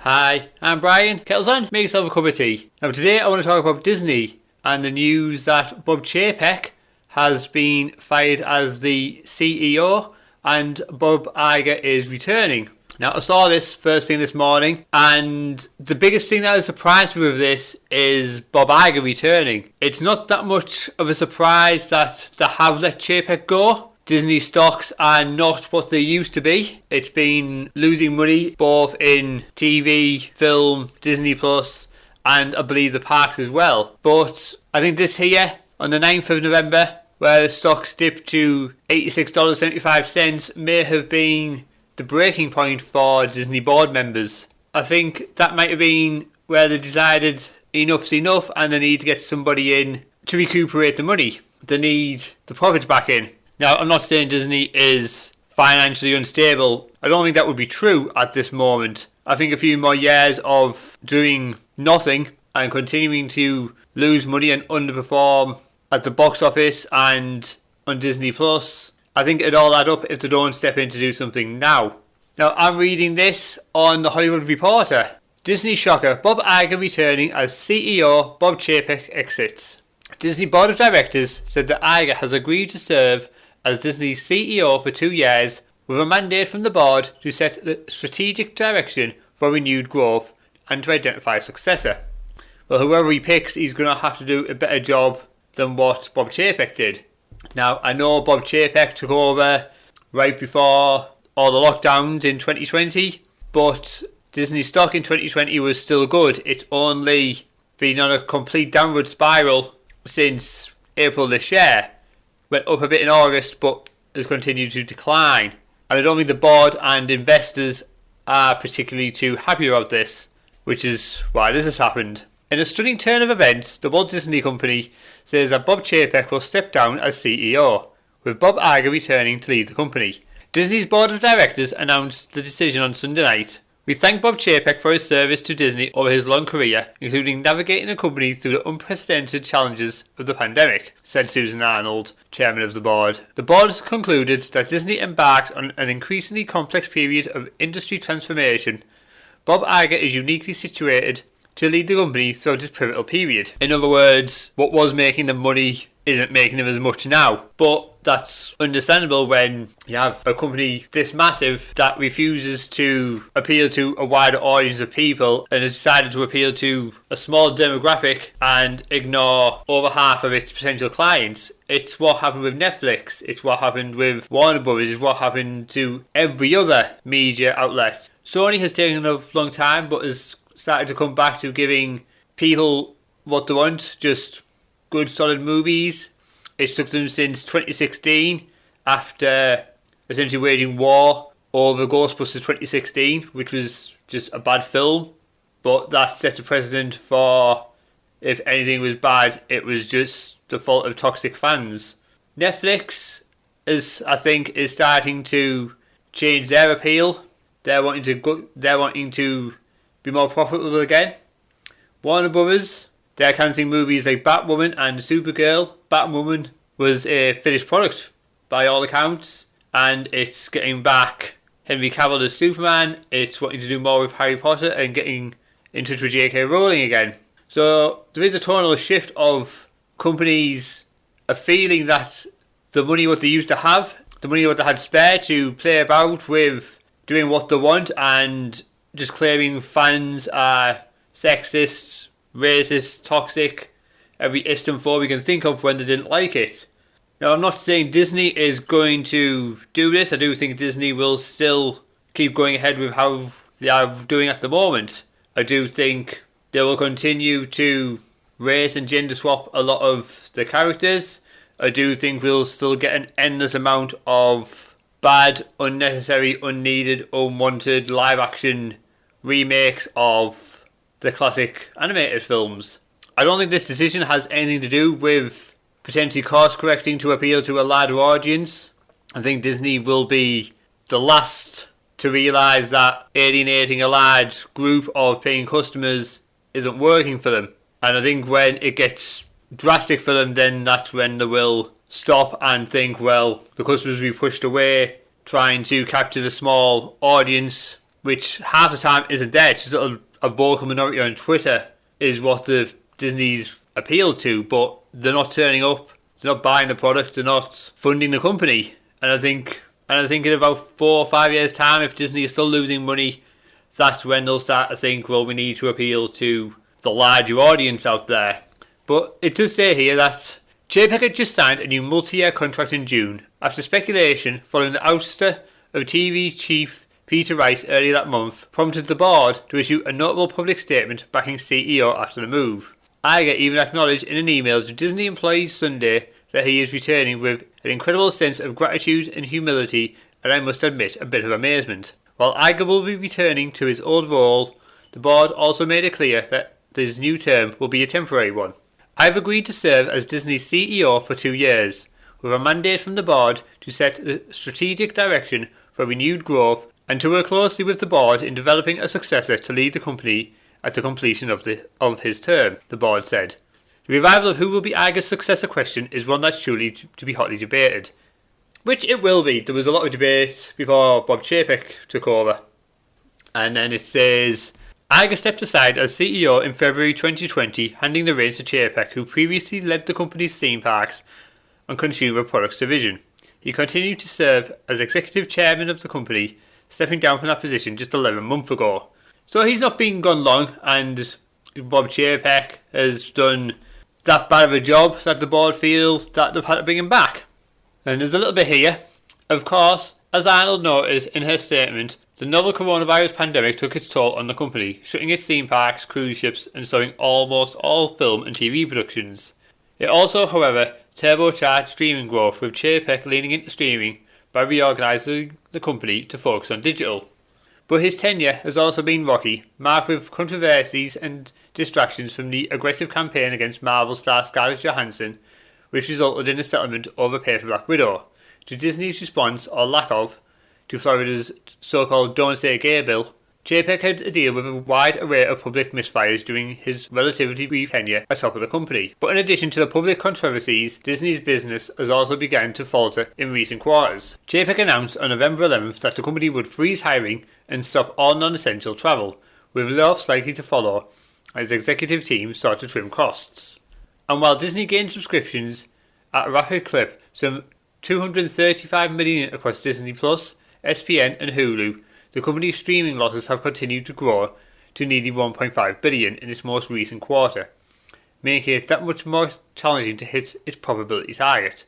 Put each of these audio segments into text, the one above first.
Hi, I'm Brian. Kettle's on, make yourself a cup of tea. Now today I want to talk about Disney and the news that Bob Chapek has been fired as the CEO and Bob Iger is returning. Now I saw this first thing this morning, and the biggest thing that has surprised me with this is Bob Iger returning. It's not that much of a surprise that they have let Chapek go. Disney stocks are not what they used to be. It's been losing money both in TV, film, Disney Plus, and I believe the parks as well. But I think this here, on the 9th of November, where the stocks dipped to $86.75, may have been the breaking point for Disney board members. I think that might have been where they decided enough's enough and they need to get somebody in to recuperate the money. They need the profits back in. Now, I'm not saying Disney is financially unstable. I don't think that would be true at this moment. I think a few more years of doing nothing and continuing to lose money and underperform at the box office and on Disney Plus, I think it'd all add up if they don't step in to do something now. Now, I'm reading this on The Hollywood Reporter. Disney shocker, Bob Iger returning as CEO, Bob Chapek exits. Disney Board of Directors said that Iger has agreed to serve as Disney's CEO for 2 years with a mandate from the board to set the strategic direction for renewed growth and to identify a successor. Well, whoever he picks, he's going to have to do a better job than what Bob Chapek did. Now, I know Bob Chapek took over right before all the lockdowns in 2020, but Disney stock in 2020 was still good. It's only been on a complete downward spiral since April this year. Went up a bit in August, but has continued to decline. And I don't think the board and investors are particularly too happy about this, which is why this has happened. In a stunning turn of events, the Walt Disney Company says that Bob Chapek will step down as CEO, with Bob Iger returning to lead the company. Disney's board of directors announced the decision on Sunday night. We thank Bob Chapek for his service to Disney over his long career, including navigating the company through the unprecedented challenges of the pandemic, said Susan Arnold, chairman of the board. The board concluded that Disney embarked on an increasingly complex period of industry transformation. Bob Iger is uniquely situated to lead the company throughout this pivotal period. In other words, what was making them money isn't making them as much now. But that's understandable when you have a company this massive that refuses to appeal to a wider audience of people and has decided to appeal to a small demographic and ignore over half of its potential clients. It's what happened with Netflix, it's what happened with Warner Brothers, it's what happened to every other media outlet. Sony has taken a long time but has started to come back to giving people what they want, just good solid movies. It took them since 2016 after essentially waging war over Ghostbusters 2016, which was just a bad film, but that set the precedent for if anything was bad, it was just the fault of toxic fans. Netflix is starting to change their appeal. They're wanting to be more profitable again. Warner Brothers, they're cancelling movies like Batwoman and Supergirl. Batwoman was a finished product by all accounts, and it's getting back Henry Cavill as Superman. It's wanting to do more with Harry Potter and getting in touch with J.K. Rowling again. So there is a tonal shift of companies a feeling that the money what they used to have, the money what they had spare to play about with doing what they want and just claiming fans are sexist, racist, toxic, every Islamophobe we can think of when they didn't like it. Now, I'm not saying Disney is going to do this. I do think Disney will still keep going ahead with how they are doing at the moment. I do think they will continue to race and gender swap a lot of the characters. I do think we'll still get an endless amount of bad, unnecessary, unneeded, unwanted live action remakes of the classic animated films. I don't think this decision has anything to do with potentially course correcting to appeal to a larger audience. I think Disney will be the last to realise that alienating a large group of paying customers isn't working for them. And I think when it gets drastic for them, then that's when they will stop and think, well, the customers we pushed away trying to capture the small audience which half the time isn't there. It's just a vocal minority on Twitter is what the Disney's appealed to, but they're not turning up, they're not buying the product, they're not funding the company. And I think in about 4 or 5 years' time, if Disney is still losing money, that's when they'll start to think, well, we need to appeal to the larger audience out there. But it does say here that Chapek had just signed a new multi-year contract in June after speculation following the ouster of TV chief Peter Rice earlier that month prompted the board to issue a notable public statement backing CEO after the move. Iger even acknowledged in an email to Disney employees Sunday that he is returning with an incredible sense of gratitude and humility, and I must admit a bit of amazement. While Iger will be returning to his old role, the board also made it clear that his new term will be a temporary one. I've agreed to serve as Disney's CEO for 2 years, with a mandate from the board to set the strategic direction for renewed growth and to work closely with the board in developing a successor to lead the company at the completion of his term, the board said. The revival of who will be Iger's successor question is one that's surely to be hotly debated. Which it will be. There was a lot of debate before Bob Chapek took over. And then it says, Iger stepped aside as CEO in February 2020, handing the reins to Chapek, who previously led the company's theme parks and consumer products division. He continued to serve as executive chairman of the company, stepping down from that position just 11 months ago. So he's not been gone long, and Bob Chapek has done that bad of a job that the board feels that they've had to bring him back. And there's a little bit here. Of course, as Arnold noted in her statement, the novel coronavirus pandemic took its toll on the company, shutting its theme parks, cruise ships and slowing almost all film and TV productions. It also, however, turbocharged streaming growth, with Chapek leaning into streaming by reorganising the company to focus on digital. But his tenure has also been rocky, marked with controversies and distractions from the aggressive campaign against Marvel star Scarlett Johansson, which resulted in a settlement over pay for Black Widow, to Disney's response, or lack of, to Florida's so-called Don't Say Gay bill. Chapek had to deal with a wide array of public misfires during his relatively brief tenure atop of the company. But in addition to the public controversies, Disney's business has also begun to falter in recent quarters. Chapek announced on November 11th that the company would freeze hiring and stop all non-essential travel, with layoffs likely to follow as the executive team sought to trim costs. And while Disney gained subscriptions at a rapid clip, some 235 million across Disney+, SPN and Hulu, the company's streaming losses have continued to grow to nearly 1.5 billion in its most recent quarter, making it that much more challenging to hit its profitability target.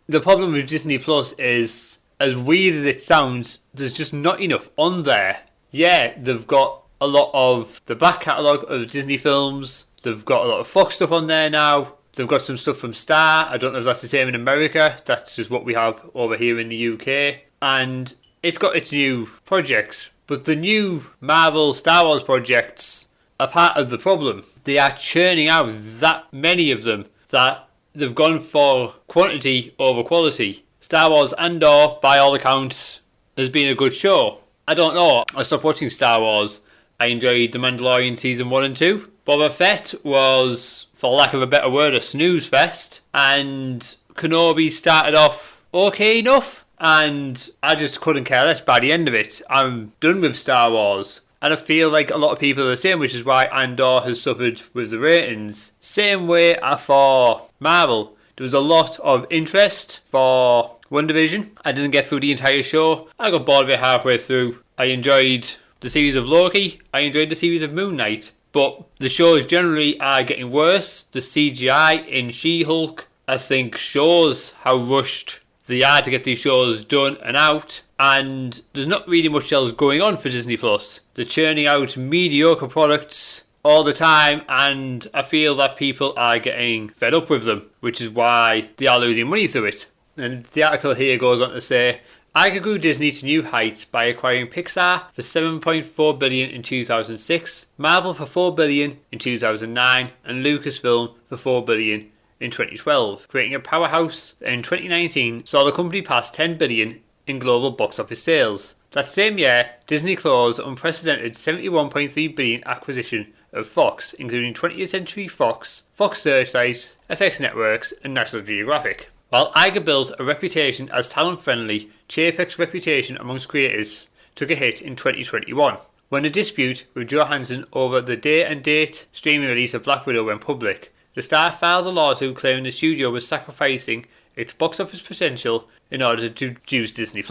The problem with Disney Plus is, as weird as it sounds, there's just not enough on there. Yeah, they've got a lot of the back catalogue of Disney films, they've got a lot of Fox stuff on there now, they've got some stuff from Star. I don't know if that's the same in America, that's just what we have over here in the UK. And it's got its new projects, but the new Marvel Star Wars projects are part of the problem. They are churning out that many of them that they've gone for quantity over quality. Star Wars Andor, by all accounts, has been a good show. I don't know, I stopped watching Star Wars. I enjoyed The Mandalorian Season 1 and 2. Boba Fett was, for lack of a better word, a snooze fest. And Kenobi started off okay enough, and I just couldn't care less by the end of it. I'm done with Star Wars. And I feel like a lot of people are the same, which is why Andor has suffered with the ratings. Same way for Marvel. There was a lot of interest for WandaVision. I didn't get through the entire show. I got bored of it halfway through. I enjoyed the series of Loki. I enjoyed the series of Moon Knight. But the shows generally are getting worse. The CGI in She-Hulk, I think, shows how rushed they are to get these shows done and out. And there's not really much else going on for Disney Plus. They're churning out mediocre products all the time, and I feel that people are getting fed up with them, which is why they are losing money through it. And the article here goes on to say, Iger grew Disney to new heights by acquiring Pixar for $7.4 billion in 2006, Marvel for $4 billion in 2009, and Lucasfilm for $4 billion in 2012, creating a powerhouse that in 2019 saw the company pass $10 billion in global box office sales. That same year, Disney closed an unprecedented $71.3 billion acquisition of Fox, including 20th Century Fox, Fox Searchlight, FX Networks, and National Geographic. While Iger built a reputation as talent-friendly, Chapek's reputation amongst creators took a hit in 2021, when a dispute with Johansson over the day and date streaming release of Black Widow went public. The star filed a lawsuit claiming the studio was sacrificing its box office potential in order to use Disney+,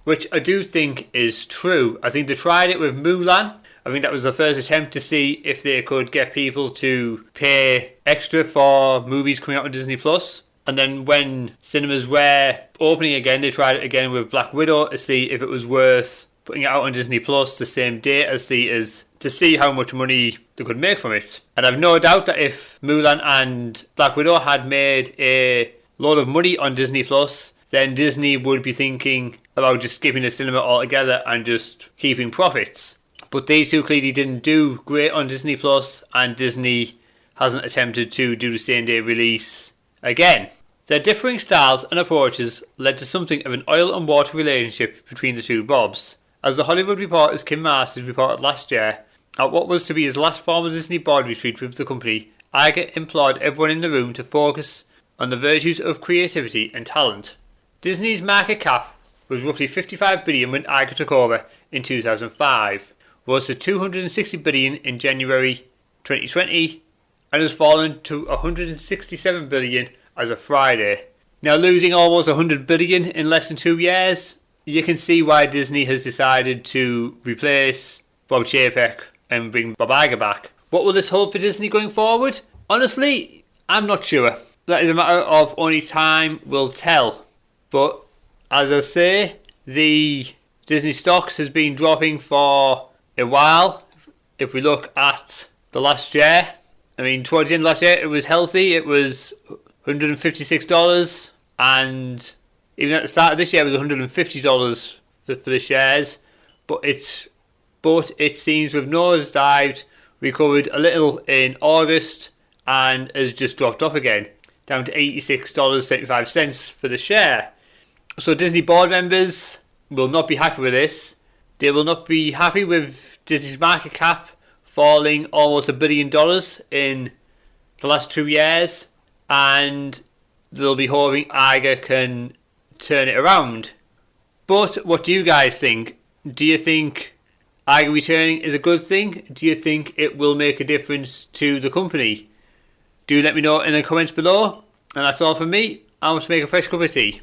which I do think is true. I think they tried it with Mulan. I think that was the first attempt to see if they could get people to pay extra for movies coming out on Disney+. And then when cinemas were opening again, they tried it again with Black Widow to see if it was worth putting it out on Disney Plus the same day as theatres to see how much money they could make from it. And I've no doubt that if Mulan and Black Widow had made a lot of money on Disney Plus, then Disney would be thinking about just skipping the cinema altogether and just keeping profits. But these two clearly didn't do great on Disney Plus, and Disney hasn't attempted to do the same day release again. Their differing styles and approaches led to something of an oil and water relationship between the two Bobs. As the Hollywood Reporter's Kim Masters reported last year, at what was to be his last formal Disney board retreat with the company, Iger implored everyone in the room to focus on the virtues of creativity and talent. Disney's market cap was roughly $55 billion when Iger took over in 2005, rose to $260 billion in January 2020, and has fallen to $167 billion as of Friday. Now, losing almost $100 billion in less than 2 years, you can see why Disney has decided to replace Bob Chapek and bring Bob Iger back. What will this hold for Disney going forward? Honestly, I'm not sure. That is a matter of only time will tell. But as I say, the Disney stocks has been dropping for a while. If we look at the last year, I mean, towards the end of last year, it was healthy. It was $156, and even at the start of this year, it was $150 for the shares. But it seems to have nosedived, recovered a little in August, and has just dropped off again, down to $86.75 for the share. So Disney board members will not be happy with this. They will not be happy with Disney's market cap falling almost $1 billion in the last 2 years, and they'll be hoping Iger can turn it around. But what do you guys think? Do you think Iger returning is a good thing? Do you think it will make a difference to the company? Do let me know in the comments below. And that's all from me. I want to make a fresh cup of tea.